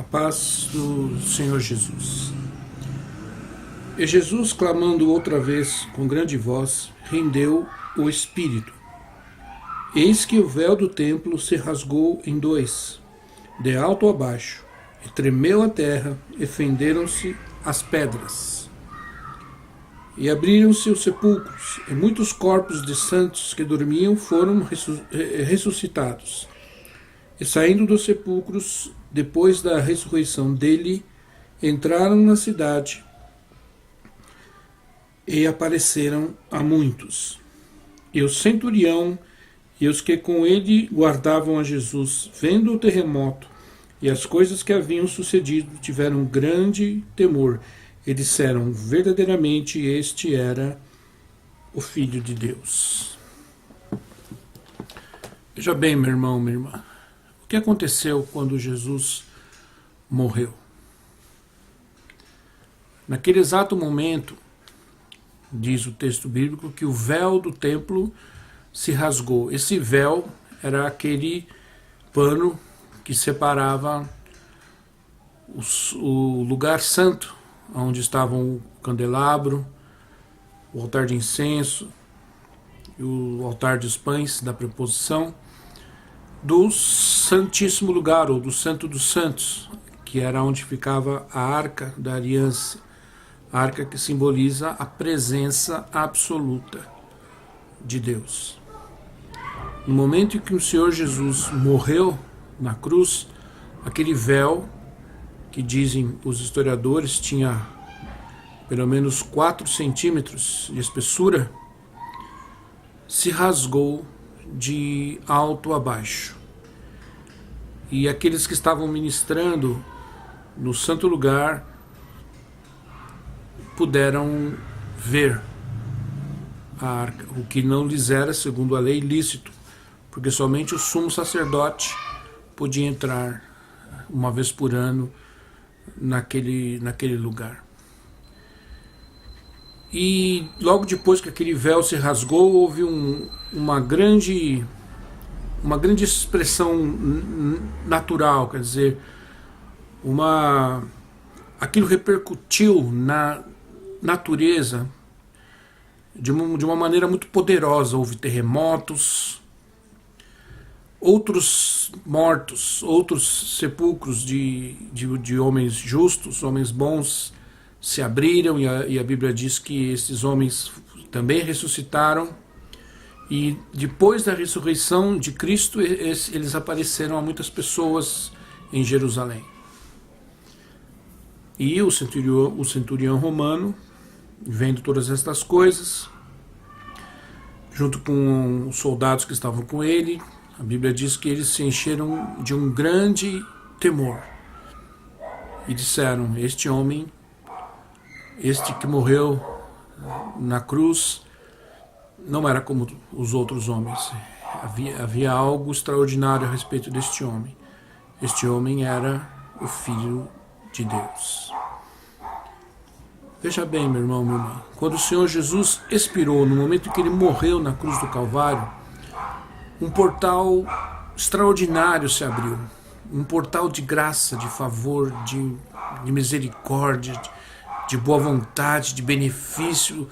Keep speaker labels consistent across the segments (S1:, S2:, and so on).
S1: A paz do Senhor Jesus. E Jesus, clamando outra vez com grande voz, rendeu o espírito. Eis que o véu do templo se rasgou em dois, de alto a baixo, e tremeu a terra, e fenderam-se as pedras. E abriram-se os sepulcros, e muitos corpos de santos que dormiam foram ressuscitados. E saindo dos sepulcros, depois da ressurreição dele, entraram na cidade e apareceram a muitos. E o centurião e os que com ele guardavam a Jesus, vendo o terremoto e as coisas que haviam sucedido, tiveram grande temor e disseram: verdadeiramente este era o Filho de Deus. Veja bem, meu irmão, minha irmã, o que aconteceu quando Jesus morreu? Naquele exato momento, diz o texto bíblico, que o véu do templo se rasgou. Esse véu era aquele pano que separava o lugar santo, onde estavam o candelabro, o altar de incenso e o altar dos pães da preposição, do Santíssimo Lugar, ou do Santo dos Santos, que era onde ficava a Arca da Aliança, a arca que simboliza a presença absoluta de Deus. No momento em que o Senhor Jesus morreu na cruz, aquele véu, que dizem os historiadores tinha pelo menos 4 centímetros de espessura, se rasgou de alto a baixo. E aqueles que estavam ministrando no santo lugar puderam ver a arca, o que não lhes era, segundo a lei, lícito, porque somente o sumo sacerdote podia entrar uma vez por ano naquele lugar. E logo depois que aquele véu se rasgou, houve uma grande expressão natural, quer dizer, aquilo repercutiu na natureza de uma maneira muito poderosa. Houve terremotos, outros mortos, outros sepulcros de homens justos, homens bons, se abriram, e a Bíblia diz que esses homens também ressuscitaram, e depois da ressurreição de Cristo eles apareceram a muitas pessoas em Jerusalém. E o centurião romano, vendo todas estas coisas, junto com os soldados que estavam com ele, a Bíblia diz que eles se encheram de um grande temor e disseram: este homem, este que morreu na cruz, não era como os outros homens. Havia algo extraordinário a respeito deste homem. Este homem era o Filho de Deus. Veja bem, meu irmão, minha irmã, quando o Senhor Jesus expirou, no momento em que ele morreu na cruz do Calvário, um portal extraordinário se abriu, um portal de graça, de favor, de misericórdia, de boa vontade, de benefício,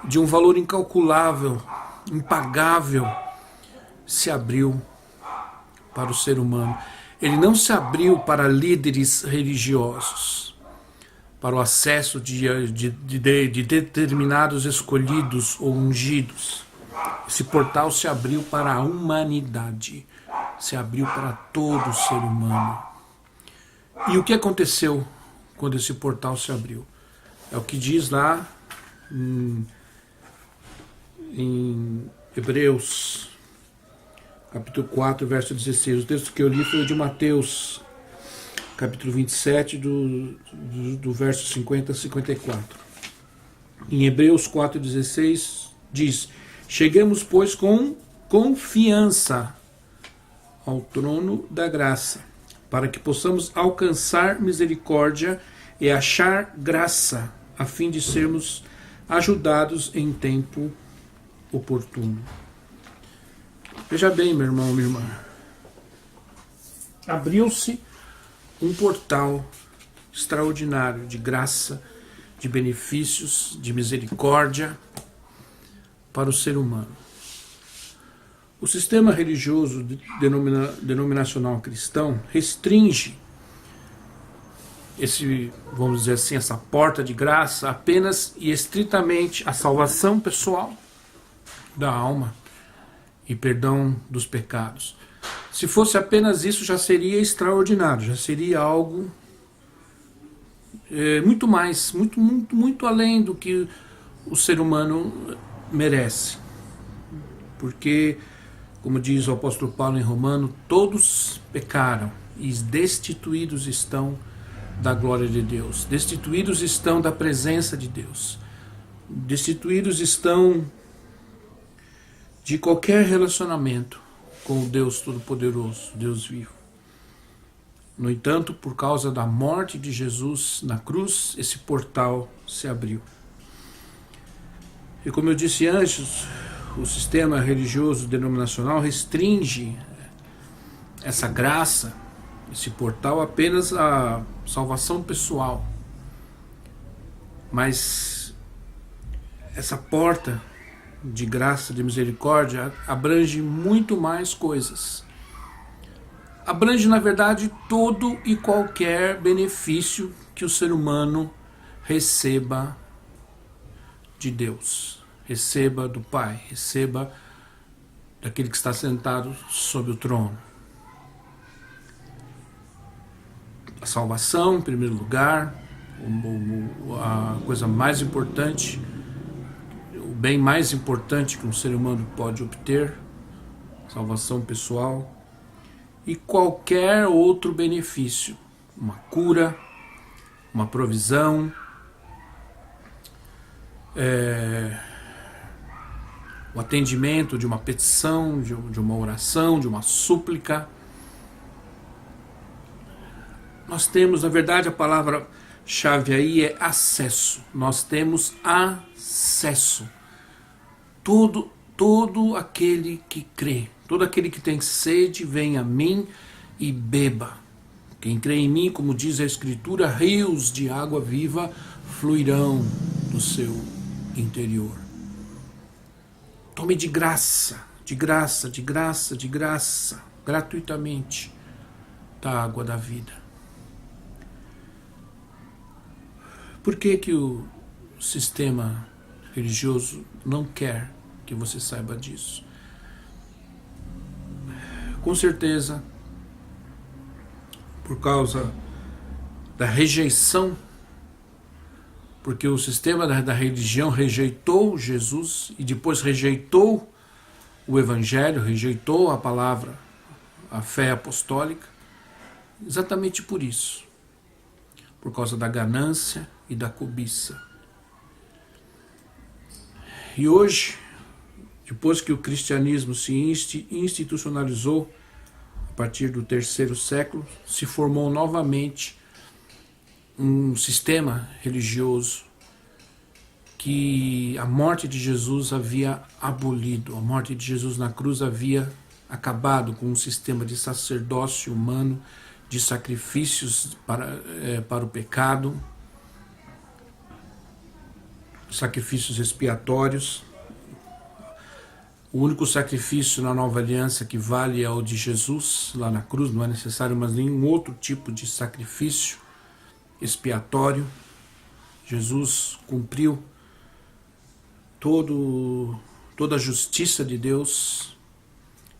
S1: de um valor incalculável, impagável, se abriu para o ser humano. Ele não se abriu para líderes religiosos, para o acesso de determinados escolhidos ou ungidos. Esse portal se abriu para a humanidade, se abriu para todo ser humano. E o que aconteceu quando esse portal se abriu? É o que diz lá em Hebreus, capítulo 4, verso 16. O texto que eu li foi o de Mateus, capítulo 27, do verso 50 a 54. Em Hebreus 4, 16, diz: cheguemos, pois, com confiança ao trono da graça, para que possamos alcançar misericórdia e achar graça, a fim de sermos ajudados em tempo oportuno. Veja bem, meu irmão, minha irmã, abriu-se um portal extraordinário de graça, de benefícios, de misericórdia para o ser humano. O sistema religioso denominacional cristão restringe vamos dizer assim, essa porta de graça apenas e estritamente à salvação pessoal da alma e perdão dos pecados. Se fosse apenas isso, já seria extraordinário, já seria algo muito mais, muito além do que o ser humano merece. Porque, como diz o apóstolo Paulo em Romano, todos pecaram e destituídos estão da glória de Deus, destituídos estão da presença de Deus, destituídos estão de qualquer relacionamento com o Deus Todo-Poderoso, Deus vivo. No entanto, por causa da morte de Jesus na cruz, esse portal se abriu. E como eu disse antes, o sistema religioso denominacional restringe essa graça, esse portal, apenas à salvação pessoal. Mas essa porta de graça, de misericórdia, abrange muito mais coisas. Abrange, na verdade, todo e qualquer benefício que o ser humano receba de Deus, receba do Pai, receba daquele que está sentado sobre o trono. A salvação, em primeiro lugar, a coisa mais importante, o bem mais importante que um ser humano pode obter, salvação pessoal, e qualquer outro benefício, uma cura, uma provisão, o atendimento de uma petição, de uma oração, de uma súplica. Nós temos, na verdade, a palavra-chave aí é acesso. Nós temos acesso. Todo aquele que crê, todo aquele que tem sede, venha a mim e beba. Quem crê em mim, como diz a Escritura, rios de água viva fluirão do seu interior. Tome de graça, gratuitamente, da água da vida. Por que o sistema religioso não quer que você saiba disso? Com certeza, por causa da rejeição, porque o sistema da religião rejeitou Jesus e depois rejeitou o Evangelho, rejeitou a palavra, a fé apostólica, exatamente por isso, por causa da ganância e da cobiça. E hoje, depois que o cristianismo se institucionalizou, a partir do 3º século, se formou novamente um sistema religioso que a morte de Jesus havia abolido. A morte de Jesus na cruz havia acabado com um sistema de sacerdócio humano, de sacrifícios para o pecado, sacrifícios expiatórios. O único sacrifício na nova aliança que vale é o de Jesus, lá na cruz. Não é necessário mais nenhum outro tipo de sacrifício expiatório. Jesus cumpriu toda a justiça de Deus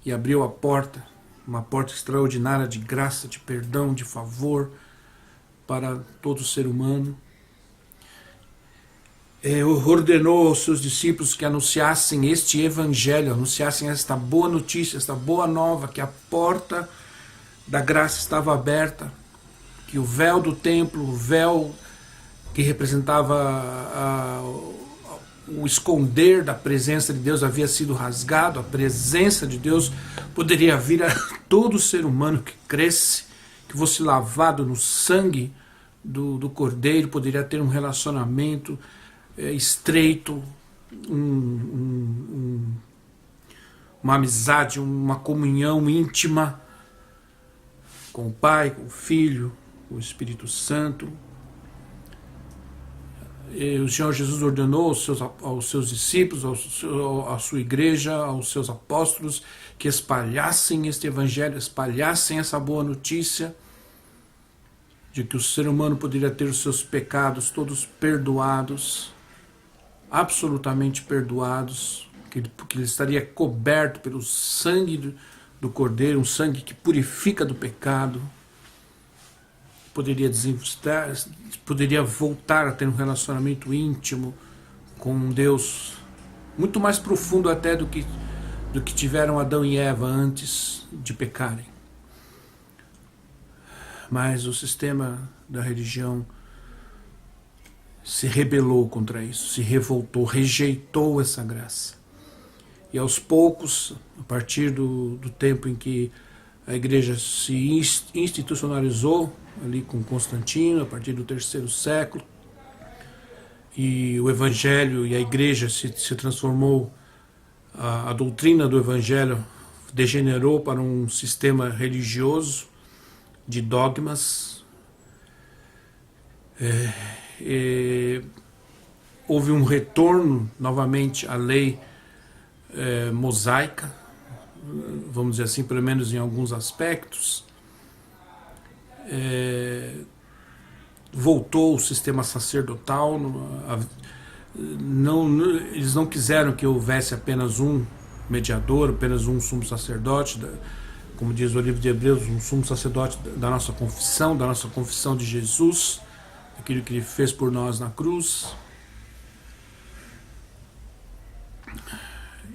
S1: e abriu a porta, uma porta extraordinária de graça, de perdão, de favor para todo ser humano. Ordenou aos seus discípulos que anunciassem este evangelho, anunciassem esta boa notícia, esta boa nova, que a porta da graça estava aberta, que o véu do templo, o véu que representava o esconder da presença de Deus havia sido rasgado, a presença de Deus poderia vir a todo ser humano que cresce, que fosse lavado no sangue do Cordeiro, poderia ter um relacionamento estreito, uma amizade, uma comunhão íntima com o Pai, com o Filho, o Espírito Santo. E o Senhor Jesus ordenou aos seus discípulos, à sua igreja, aos seus apóstolos, que espalhassem este evangelho, espalhassem essa boa notícia de que o ser humano poderia ter os seus pecados todos perdoados, absolutamente perdoados, que ele estaria coberto pelo sangue do Cordeiro, um sangue que purifica do pecado, poderia voltar a ter um relacionamento íntimo com Deus, muito mais profundo até do que tiveram Adão e Eva antes de pecarem. Mas o sistema da religião se rebelou contra isso, se revoltou, rejeitou essa graça. E aos poucos, a partir do tempo em que a igreja se institucionalizou, ali com Constantino, a partir do terceiro século, e o evangelho e a igreja se transformou, a doutrina do evangelho degenerou para um sistema religioso de dogmas. Houve um retorno novamente à lei mosaica, vamos dizer assim, pelo menos em alguns aspectos. Voltou o sistema sacerdotal. Eles não quiseram que houvesse apenas um mediador, apenas um sumo sacerdote, como diz o livro de Hebreus, um sumo sacerdote da nossa confissão de Jesus, aquilo que ele fez por nós na cruz.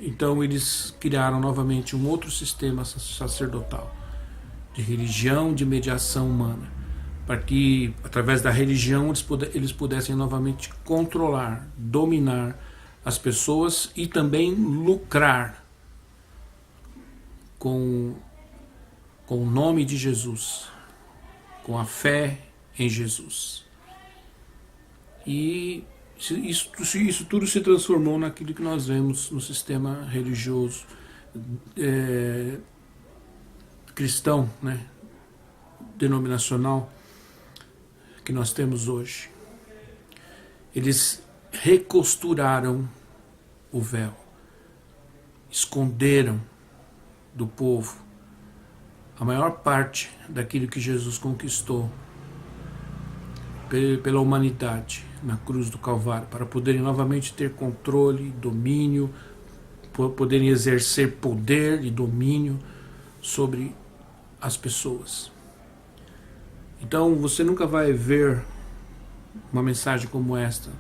S1: Então eles criaram novamente um outro sistema sacerdotal, de religião, de mediação humana, para que, através da religião, eles pudessem novamente controlar, dominar as pessoas e também lucrar com o nome de Jesus, com a fé em Jesus. E isso tudo se transformou naquilo que nós vemos no sistema religioso cristão, né, denominacional, que nós temos hoje. Eles recosturaram o véu, esconderam do povo a maior parte daquilo que Jesus conquistou pela humanidade na cruz do Calvário, para poderem novamente ter controle, domínio, poderem exercer poder e domínio sobre as pessoas. Então você nunca vai ver uma mensagem como esta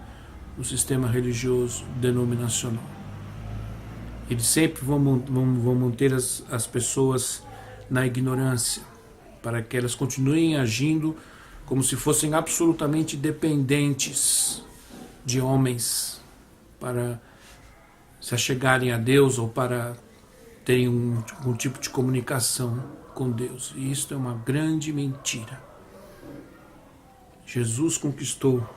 S1: no sistema religioso denominacional. Eles sempre vão manter as pessoas na ignorância, para que elas continuem agindo como se fossem absolutamente dependentes de homens para se achegarem a Deus ou para terem um tipo de comunicação com Deus. E isso é uma grande mentira. Jesus conquistou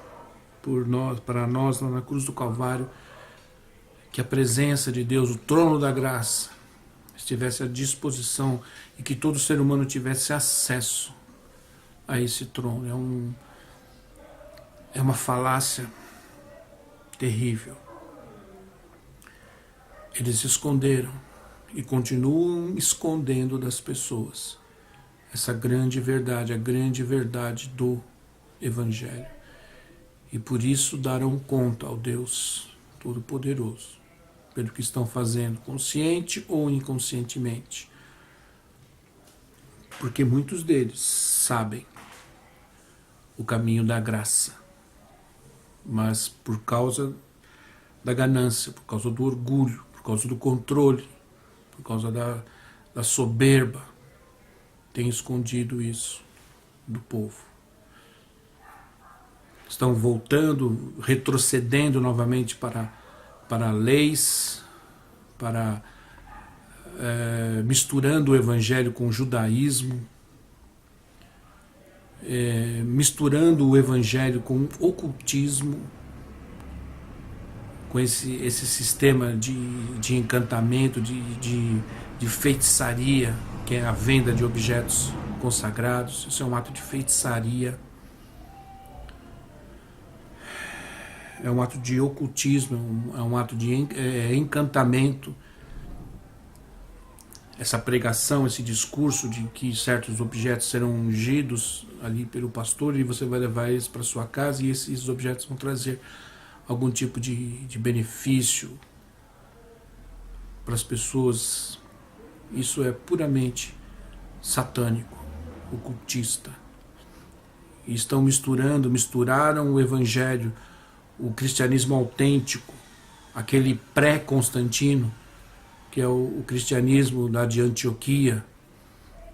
S1: para nós lá na cruz do Calvário que a presença de Deus, o trono da graça, estivesse à disposição e que todo ser humano tivesse acesso a esse trono. É uma falácia terrível. Eles se esconderam e continuam escondendo das pessoas essa grande verdade, a grande verdade do Evangelho. E por isso darão conta ao Deus Todo-Poderoso, pelo que estão fazendo, consciente ou inconscientemente. Porque muitos deles sabem o caminho da graça, mas por causa da ganância, por causa do orgulho, por causa do controle, por causa da soberba, têm escondido isso do povo. Estão voltando, retrocedendo novamente para leis, misturando o evangelho com o judaísmo, misturando o evangelho com o ocultismo, com esse sistema de encantamento, de feitiçaria, que é a venda de objetos consagrados. Isso é um ato de feitiçaria. É um ato de ocultismo, é um ato de encantamento. Essa pregação, esse discurso de que certos objetos serão ungidos ali pelo pastor e você vai levar eles para sua casa e esses objetos vão trazer algum tipo de benefício para as pessoas. Isso é puramente satânico, ocultista. E estão misturaram o evangelho, o cristianismo autêntico, aquele pré-Constantino, que é o cristianismo lá de Antioquia,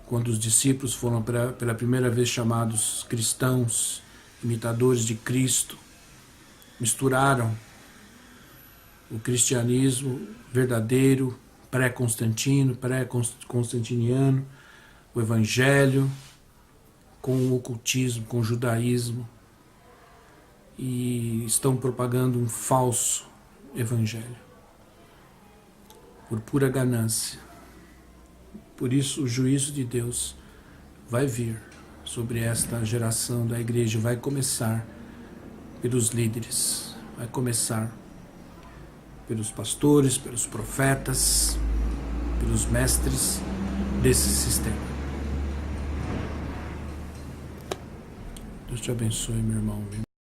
S1: quando os discípulos foram pela primeira vez chamados cristãos, imitadores de Cristo. Misturaram o cristianismo verdadeiro, pré-Constantino, pré-constantiniano, o evangelho, com o ocultismo, com o judaísmo, e estão propagando um falso evangelho, por pura ganância. Por isso o juízo de Deus vai vir sobre esta geração da igreja, vai começar pelos líderes, vai começar pelos pastores, pelos profetas, pelos mestres desse sistema. Deus te abençoe, meu irmão.